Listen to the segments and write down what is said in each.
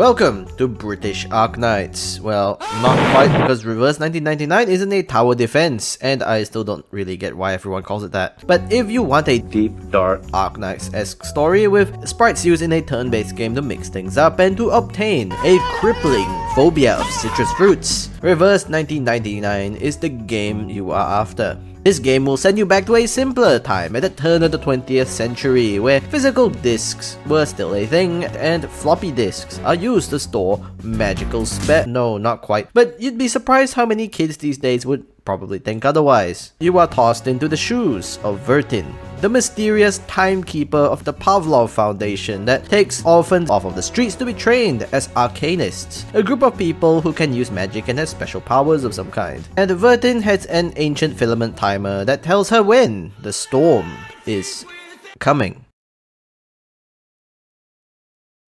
Welcome to British Arknights. Well, not quite, because Reverse 1999 isn't a tower defense, and I still don't really get why everyone calls it that. But if you want a deep, dark Arknights-esque story with sprites used in a turn-based game to mix things up and to obtain a crippling phobia of citrus fruits, Reverse 1999 is the game you are after. This game will send you back to a simpler time at the turn of the 20th century, where physical discs were still a thing and floppy disks are used to store magical No, not quite. But you'd be surprised how many kids these days would probably think otherwise. You are tossed into the shoes of Vertin, the mysterious timekeeper of the Pavlov Foundation that takes orphans off of the streets to be trained as arcanists, a group of people who can use magic and has special powers of some kind. And Vertin has an ancient filament timer that tells her when the storm is coming.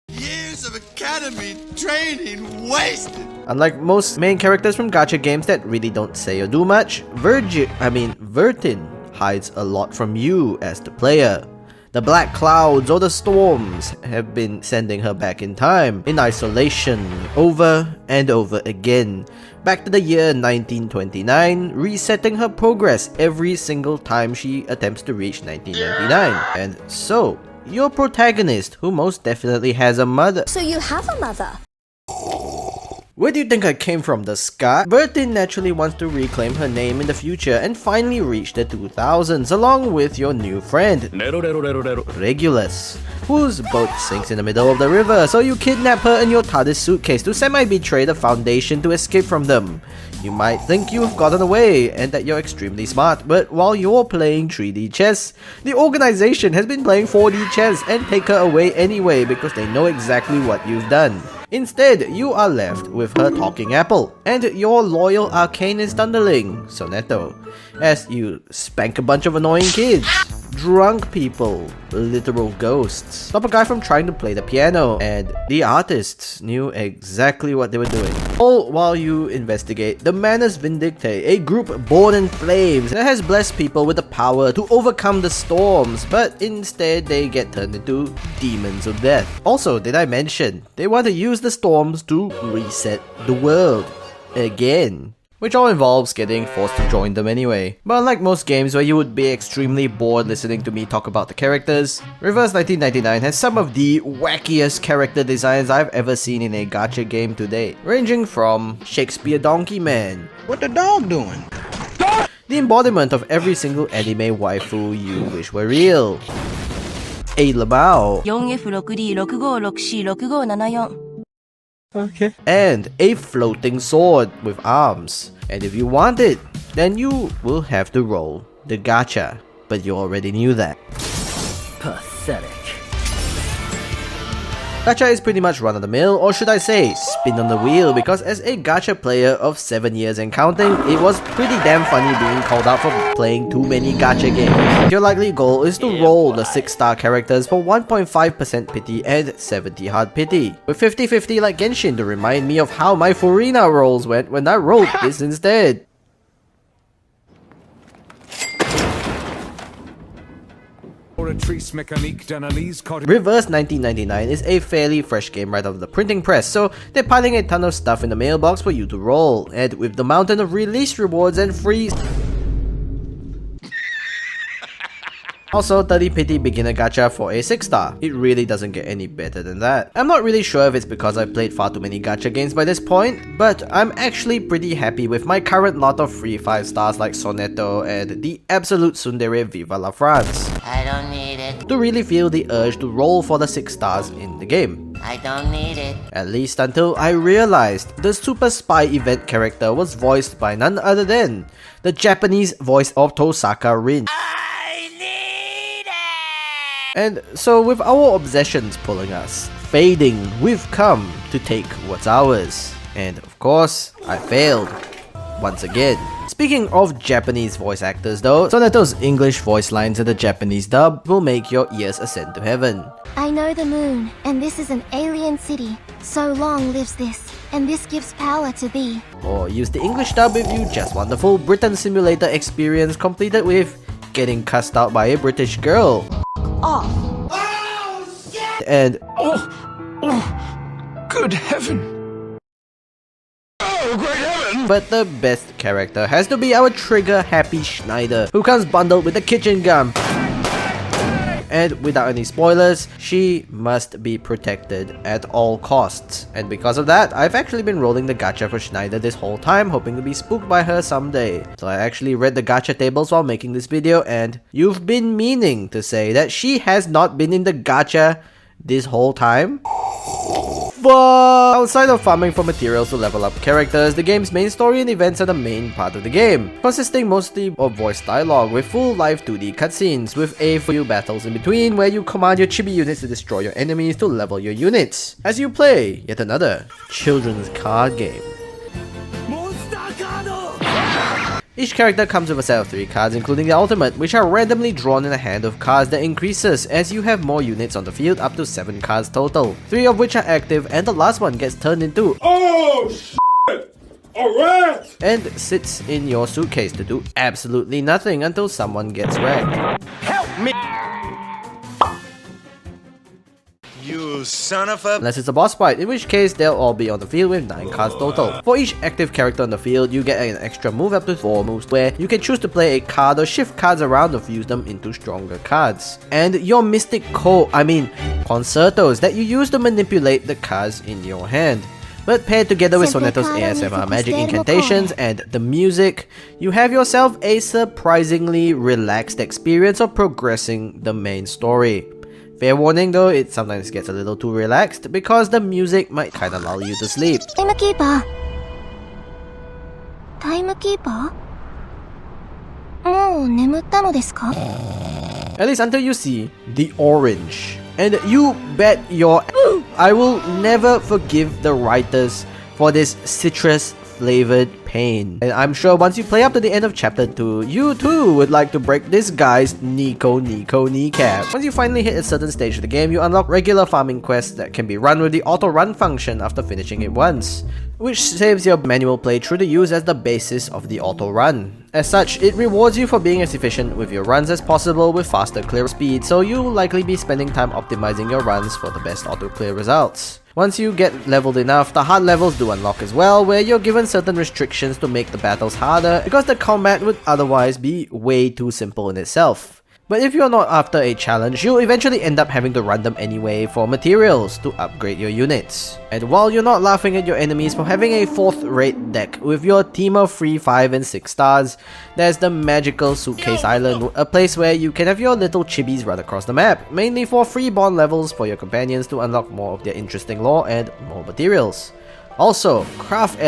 Years of academy training wasted! Unlike most main characters from gacha games that really don't say or do much, Vertin hides a lot from you as the player. The black clouds or the storms have been sending her back in time, in isolation, over and over again, back to the year 1929, resetting her progress every single time she attempts to reach 1999. And so, your protagonist, who most definitely has a mother. So you have a mother? Where do you think I came from, the sky? Vertin naturally wants to reclaim her name in the future and finally reach the 2000s along with your new friend, Regulus, whose boat sinks in the middle of the river, so you kidnap her in your TARDIS suitcase to semi-betray the Foundation to escape from them. You might think you've gotten away and that you're extremely smart, but while you're playing 3D chess, the organization has been playing 4D chess and take her away anyway because they know exactly what you've done. Instead, you are left with her talking apple and your loyal arcanist underling, Sonetto, as you spank a bunch of annoying kids, drunk people, literal ghosts, stop a guy from trying to play the piano, and the artists knew exactly what they were doing. All while you investigate the Manus Vindictae, a group born in flames that has blessed people with the power to overcome the storms, but instead they get turned into demons of death. Also, did I mention, they want to use the storms to reset the world again, which all involves getting forced to join them anyway. But unlike most games where you would be extremely bored listening to me talk about the characters, Reverse 1999 has some of the wackiest character designs I've ever seen in a gacha game to date, ranging from Shakespeare Donkey Man, What the dog doing? the embodiment of every single anime waifu you wish were real, a Lamau, 4F6D65646574. okay, and a floating sword with arms. And if you want it, then you will have to roll the gacha, but you already knew that. Pathetic. Gacha is pretty much run-of-the-mill, or should I say, spin on the wheel, because as a gacha player of 7 years and counting, it was pretty damn funny being called out for playing too many gacha games. Your likely goal is to roll the 6-star characters for 1.5% pity and 70 hard pity, with 50-50 like Genshin to remind me of how my Furina rolls went when I rolled this instead. Reverse 1999 is a fairly fresh game right out of the printing press, so they're piling a ton of stuff in the mailbox for you to roll, and with the mountain of release rewards and free also 30 pity beginner gacha for a 6-star. It really doesn't get any better than that. I'm not really sure if it's because I've played far too many gacha games by this point, but I'm actually pretty happy with my current lot of free 5 stars like Sonetto and the absolute tsundere Viva la France. I don't need it. To really feel the urge to roll for the 6 stars in the game. I don't need it. At least until I realized the Super Spy event character was voiced by none other than the Japanese voice of Tosaka Rin. I need it! And so with our obsessions pulling us, fading, we've come to take what's ours. And of course, I failed. Once again. Speaking of Japanese voice actors though, Sonetto's English voice lines in the Japanese dub will make your ears ascend to heaven. I know the moon, and this is an alien city. So long lives this, and this gives power to thee. Or use the English dub if you just want the full Britain Simulator experience completed with getting cussed out by a British girl. Off. And Good heaven. But the best character has to be our trigger-happy Schneider, who comes bundled with a kitchen gun. And without any spoilers, she must be protected at all costs. And because of that, I've actually been rolling the gacha for Schneider this whole time, hoping to be spooked by her someday. So I actually read the gacha tables while making this video, and you've been meaning to say that she has not been in the gacha this whole time? But outside of farming for materials to level up characters, the game's main story and events are the main part of the game, consisting mostly of voice dialogue with full live 2D cutscenes with a few battles in between where you command your chibi units to destroy your enemies to level your units as you play yet another children's card game. Each character comes with a set of 3 cards including the ultimate, which are randomly drawn in a hand of cards that increases as you have more units on the field, up to 7 cards total, 3 of which are active and the last one gets turned into oh shit! Alright! And sits in your suitcase to do absolutely nothing until someone gets wrecked. Help me! You son of a... Unless it's a boss fight, in which case they'll all be on the field with 9 cards total. For each active character on the field, you get an extra move up to 4 moves where you can choose to play a card or shift cards around to fuse them into stronger cards. And your mystic concertos that you use to manipulate the cards in your hand. But paired together with Sonetto's ASMR magic incantations and the music, you have yourself a surprisingly relaxed experience of progressing the main story. Fair warning though, it sometimes gets a little too relaxed because the music might kinda lull you to sleep. Timekeeper? Timekeeper? もう眠ったのですか? At least until you see the orange. And you bet your I will never forgive the writers for this citrus flavored pain. And I'm sure once you play up to the end of chapter 2, you too would like to break this guy's Nico kneecap. Once you finally hit a certain stage of the game, you unlock regular farming quests that can be run with the auto run function after finishing it once, which saves your manual playthrough to use as the basis of the auto run. As such, it rewards you for being as efficient with your runs as possible with faster clear speed, so you'll likely be spending time optimizing your runs for the best auto clear results. Once you get leveled enough, the hard levels do unlock as well, where you're given certain restrictions to make the battles harder because the combat would otherwise be way too simple in itself. But if you're not after a challenge, you'll eventually end up having to run them anyway for materials to upgrade your units. And while you're not laughing at your enemies for having a 4th-rate deck with your team of 3, 5, and 6 stars, there's the magical Suitcase Island, a place where you can have your little chibis run across the map, mainly for free bond levels for your companions to unlock more of their interesting lore and more materials. Also, craft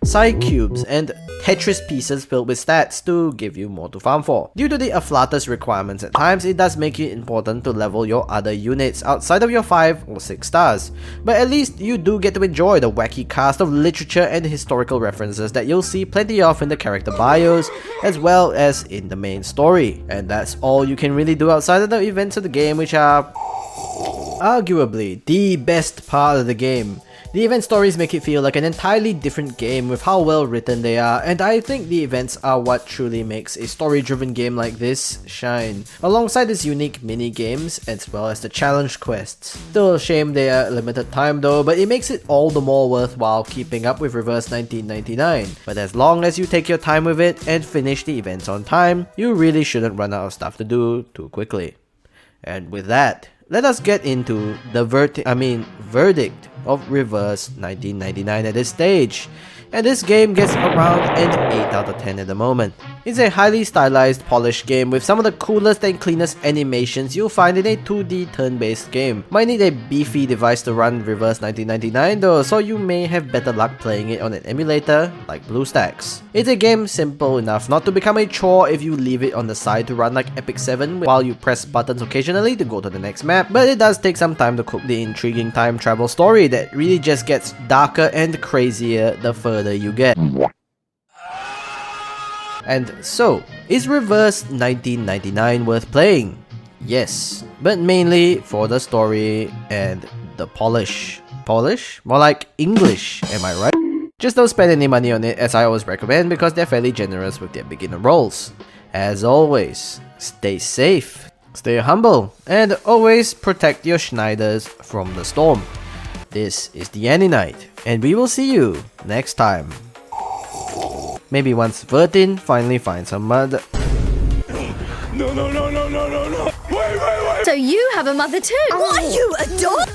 side cubes and Tetris pieces filled with stats to give you more to farm for. Due to the afflatus requirements at times, it does make it important to level your other units outside of your 5 or 6 stars. But at least you do get to enjoy the wacky cast of literature and historical references that you'll see plenty of in the character bios, as well as in the main story. And that's all you can really do outside of the events of the game, which are arguably the best part of the game. The event stories make it feel like an entirely different game with how well written they are, and I think the events are what truly makes a story-driven game like this shine, alongside its unique mini-games as well as the challenge quests. Still a shame they are limited time though, but it makes it all the more worthwhile keeping up with Reverse 1999. But as long as you take your time with it and finish the events on time, you really shouldn't run out of stuff to do too quickly. And with that, let us get into the verdict of Reverse 1999 at this stage. And this game gets around an 8 out of 10 at the moment. It's a highly stylized, polished game with some of the coolest and cleanest animations you'll find in a 2D turn-based game. Might need a beefy device to run Reverse 1999 though, so you may have better luck playing it on an emulator like BlueStacks. It's a game simple enough not to become a chore if you leave it on the side to run like Epic 7 while you press buttons occasionally to go to the next map, but it does take some time to cook the intriguing time travel story that really just gets darker and crazier the further you get. And so, is Reverse 1999 worth playing? Yes, but mainly for the story and the polish. Polish? More like English, am I right? Just don't spend any money on it, as I always recommend, because they're fairly generous with their beginner rolls. As always, stay safe, stay humble, and always protect your Schneiders from the storm. This is the Any Night, and we will see you next time. Maybe once Vertin finally finds her mother. No. Wait. So you have a mother too? What, you a dog?